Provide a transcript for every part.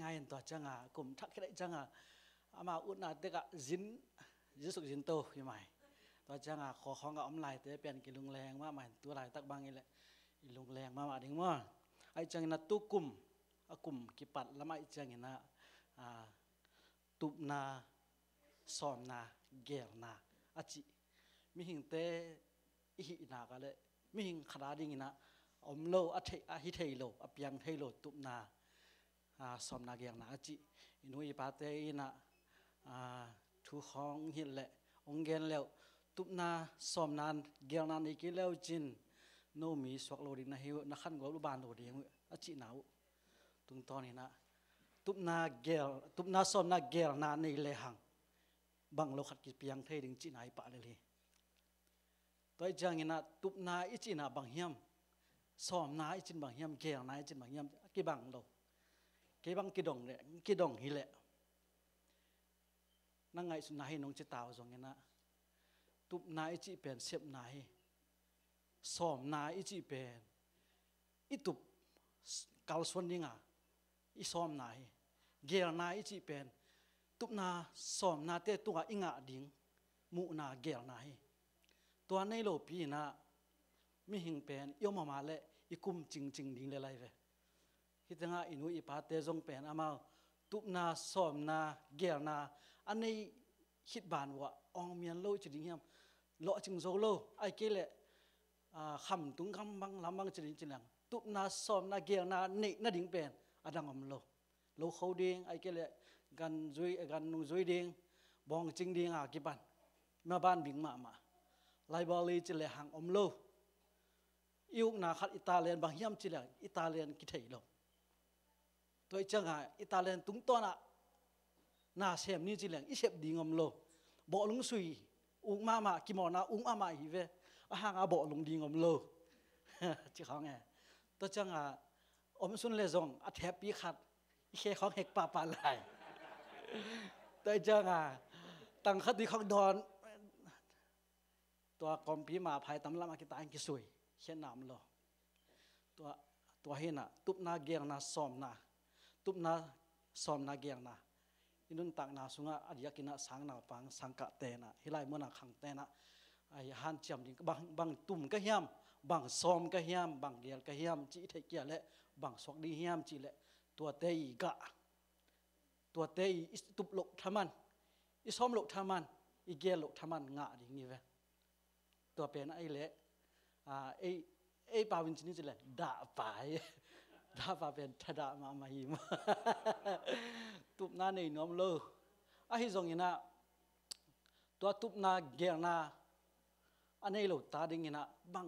ง่ายตัวจังกลุ่มทักได้จังอามาอุณาเด็กจินยิสุกจินโตยังไงตัวจังขอของกับอมลายแต่เปลี่ยนกิลุงแรงมาใหม่ตัวลายตักบางนี่แหละลุงแรงมาดิ้งว่าไอ้จังนัตุกุมกุมกิปัดแล้วมาไอ้จังนะตุบนาสอมนาเกลนาอาจิมิหิงเตอิหินากันเลยมิหิงขนาดดิ้งนะอมโลอหิเทโลอเปียงเทโลตุบนาสอมนาเกลนาอาจิอินุยปาเตอินะทุของหินแหละองเกนแล้วตุบนาสอมนานเกลนาอีกแล้วจินโนมีสวกโลดินะฮิวนักขันกว่ารูบานโลดิงอาจิหนาวตุงตอนนี้นะตุบนาเกลตุบนาสอมนาเกลนาในเลหังบังโลขัดกิเปียงเทดิงจินายปะเลยตัวจังนี้นะตุบนาอิจินาบังเฮียมสอมนาอิจินบังเฮียมเกลนาอิจินบังเฮียมกี่บังโลกี่บังกี่ดงเลยกี่ดงฮิเละนั่งไงสุนัยน้องจิตาวสองเงี้ยนะตุบนาอิจิเป็นเสพนายสอมนาอิจิเป็นอิตุบกัลสวนยังอิสอมนายเกลนาอิจิเป็นตุบนาสอมนาเตตัวอิงะดิ่งมุนาเกลนายตัวในโลปีนะมิหิงเป็นยมมาเละอิคุมจริงดิ่งเลยไรเว้ยคิดว่าอินุอิปาเตจงเป็นอามาตุบนาสอมนาเกลนาอันนี้คิดบานว่าองเมียนโลจะดิ่งยามโลจึงโซโลไอเกลคำตุงคำบังลำบังจะดิ่งจิหลังตุบนาสอมนาเกลนาเนน่าดิ่งเป็นอดังอมโลเขาดิ่งไอเกลกันจุยกันนุ่งจุยดิ่งบองจริงดิ่งกี่ปันมาบ้านบิ่งมาไลบอลีจิเลหังอมโลยุคนาขัดอิตาเลียนบางยามจิเลอิตาเลียนกิเทยโลตัวจังอิตาเลียนตุงต้นนาเซมนี่จิเลอิเซบดิ่งอมโลบ่ลุงสุยอุ้งมากิโมนาอุ้งมาอีเวห่างบ่ลุงดิ่งอมโลจิเขาไงตัวจังอมสุนเลซงอัดแฮปปี้ขัดอิเคของเฮกปาไหลตัวจังตั้งคดีของดอนตัวกอมพีมาภายตำรามากิตาอังกิสุยเช่นน้ำโลตัวเห็นตุบนาเกียงนาสอมนาตุบนาสอมนาเกียงนาอินุนตักนาสุงะอดียกินะสังนาปังสังกะเตนะฮิไลมนาขังเตนะไอฮันจำดิบางตุ่มก็เฮียมบางสอมก็เฮียมบางเกียก็เฮียมจีเทเกียเละบางสอกดีเฮียมจีเละตัวเตยกะตัวเตยอิสตุบโลกทามันอิสอมโลกทามันอิเกียโลกทามันงะดิ่งนี่เวตัวเป็นไอ้เละไอ้ปาวินชินี่จะเลยด่าป่ายด่าป่าเป็นทดามาหิมตุบนาในน้อมโลไอ้ทรงนี้นะตัวตุบนาเกียนาอันนี้เราตาดิ่งนะบัง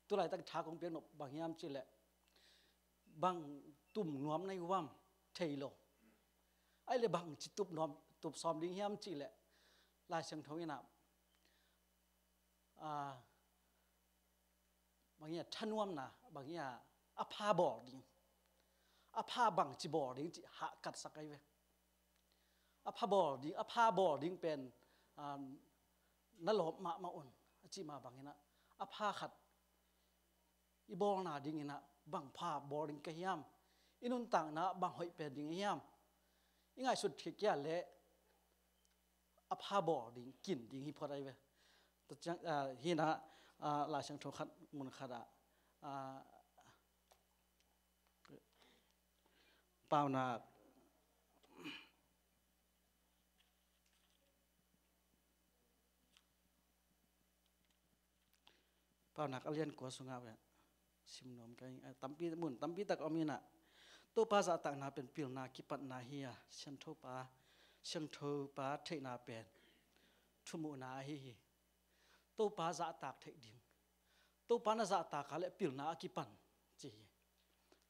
ตัวไรตั้งชาของเปียนบางยามจิเลยบังตุ่มน้อมในวัมเทโลไอ้เลยบังจิตุบน้อมตุบซ้อมดิ่งยามจิเลยลายเสียงทวีนะบางอย่างท่านวมนะบางอย่างอภาบอดิ้งอภาบังจีบอดิ้งจีหากัดสักไอเวอภาบอดิ้งเป็นนั่นหลบมาอ่อนจีมาบางอย่างนะอภาขัดอีบอลนาดิ้งนะบางภาบอดิ้งกะยามอินุนต่างนะบางหอยเป็นดิ้งยามยังไงสุดที่แก่เละอภาบอดิ้งกินดิ้งฮิพอได้เวตัวจังฮีนะลายช่างทขัดมุนขัดเปล่านาเปล่านักเรียนกัวสุงาเวสิมนอมกันตั้มปีมุนตั้มปีตักอมีนะตัวภาษาต่างนาเป็นปิลนากิปัตนาเฮียช่างทปาเทนาเป็นทุมุนาฮีตัวปาจะตากเทดิงตัวปานาจะตากอะไรปิลนากิปันจี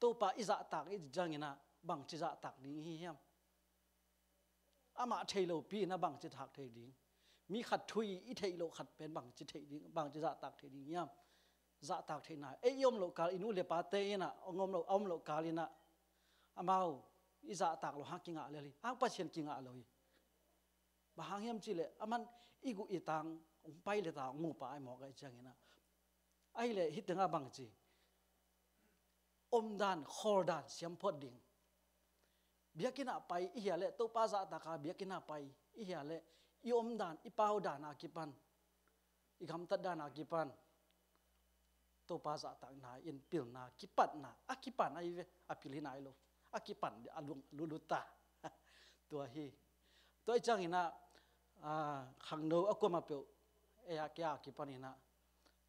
ตัวปาอิจะตากอิจังอินะบังจิจะตากดิ่งเฮียมอามาเทโลปีนะบังจิตากเทดิงมีขัดทุยอิเทโลขัดเป็นบังจิเทดิงบังจิจะตากเทดิงเฮียมจะตากเทนาเอยมโลกาลินุเลปาเตนะองมโลอมโลกาลินะอามาอิจะตากโลหักกิงะเลยฮักปัจเจนกิงะเลยบางเฮียมจิเลอามันอีกุอีตังไปเลยตางูป่าไอหมอกไอจังเงี้ยนะไอเลยฮิตงาบังจีอมดานคอดานเสียมพอดดิ่ง biakina pai i hiale to pa za ta ka biakina pai i hiale i om dan i pau dan akipan i gam ta dan akipan to pa za ta na in pil na kipat na akipan ai ve apilina ai lo akipan alung luluta tua hi toi chang ina khang no akoma pe e a kya akipanina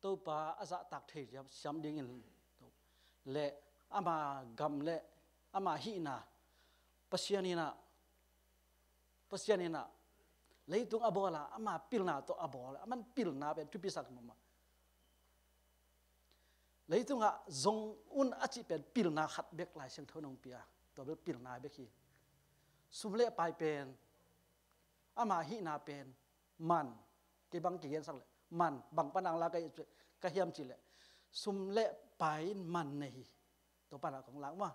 to pa aza tak thei jam sam ding in le ama gam le ama hi na pasianina leitung abola ama pilna to abola aman pilna be tu pisak mama leitung a zong un achi pen pilna khat bek lai seng thonong pia to be pilna be ki sumle pai pen ama hi na pen man ke bang ki gen sak le man bang panang la ka hiam chi le sumle pai man nei to pana kong lang ma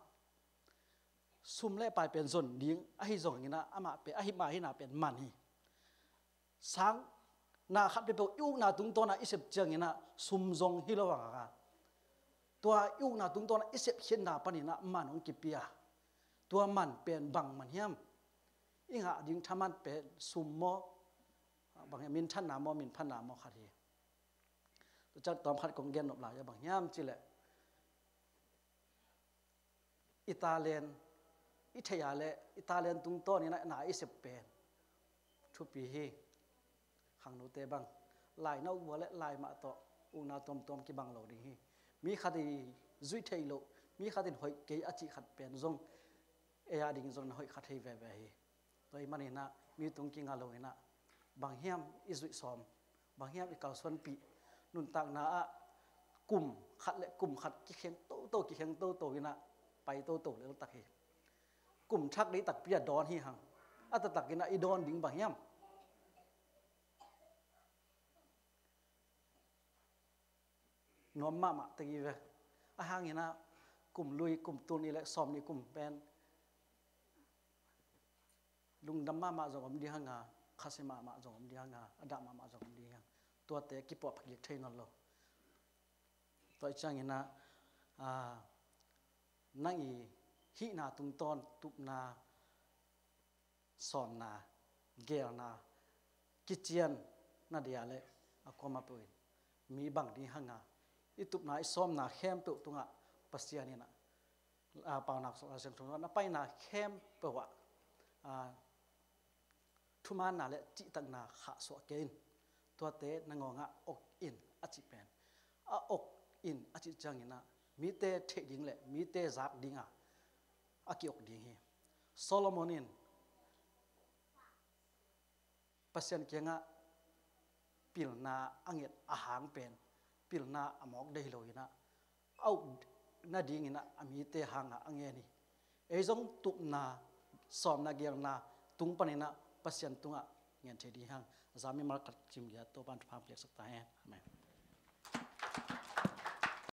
sum le pai pen zon ding a hi zong ina ama pe a hi ma hi na pen man hi sang na khat pe yu na tung to na isep chang ina sum zong hi lo wa ga tua yu na tung to na isep hin na pani na man ong ki pia tua man pen bang man hiam inga ding thaman pe sum mo bang min than na mo min phan na mo khat hi to chak tom khat kong gen nop la ya bang hiam chi le Italian Ithayale Italian tung to ni na isep pen thu pi hi hang nu te bang lai na u le lai ma to u na tom ki bang lo ding hi mi khati zui thei lo mi khatin hoi ke achi khat pen zong e ya ding zong hoi khat hei ve ve hi toi mani na mi tung ki nga lo ina bang hiam i zui som bang hiam i kal son pi nun tak na a kum khat ki khen to ki khen to ina pai to le tak hi kum thak dei tak pia don hi hang ata takina i don ding bang hiam nom ma te gi ve a hang ina kum lui kum tun ni le som ni kum pen lung dam ma zong di hanga khasima ma zong di hanga ada ma zong di hang tua te ki po phak yek thein lo toi chang ina nangi hi na tung ton tup na son na gel na kitchen na dia le akoma puin mi bang di hanga itup na isom na khem tu tunga pasiani na pa nak so asem thong na pai na khem pe wa thuman na le chi tak na kha so kein to te na ngonga ok in achi pen a ok in achi changina mi te the ding le mi te zak dinga akiok ding hi Solomonin pasien kenga pilna angit ahang pen pilna amok dei loina au na ding ina ami te hanga angeni ezong tupna somna gerna tung panina pasien tunga ngen thedi hang zami markat chim ya to ban pham plek sakta amen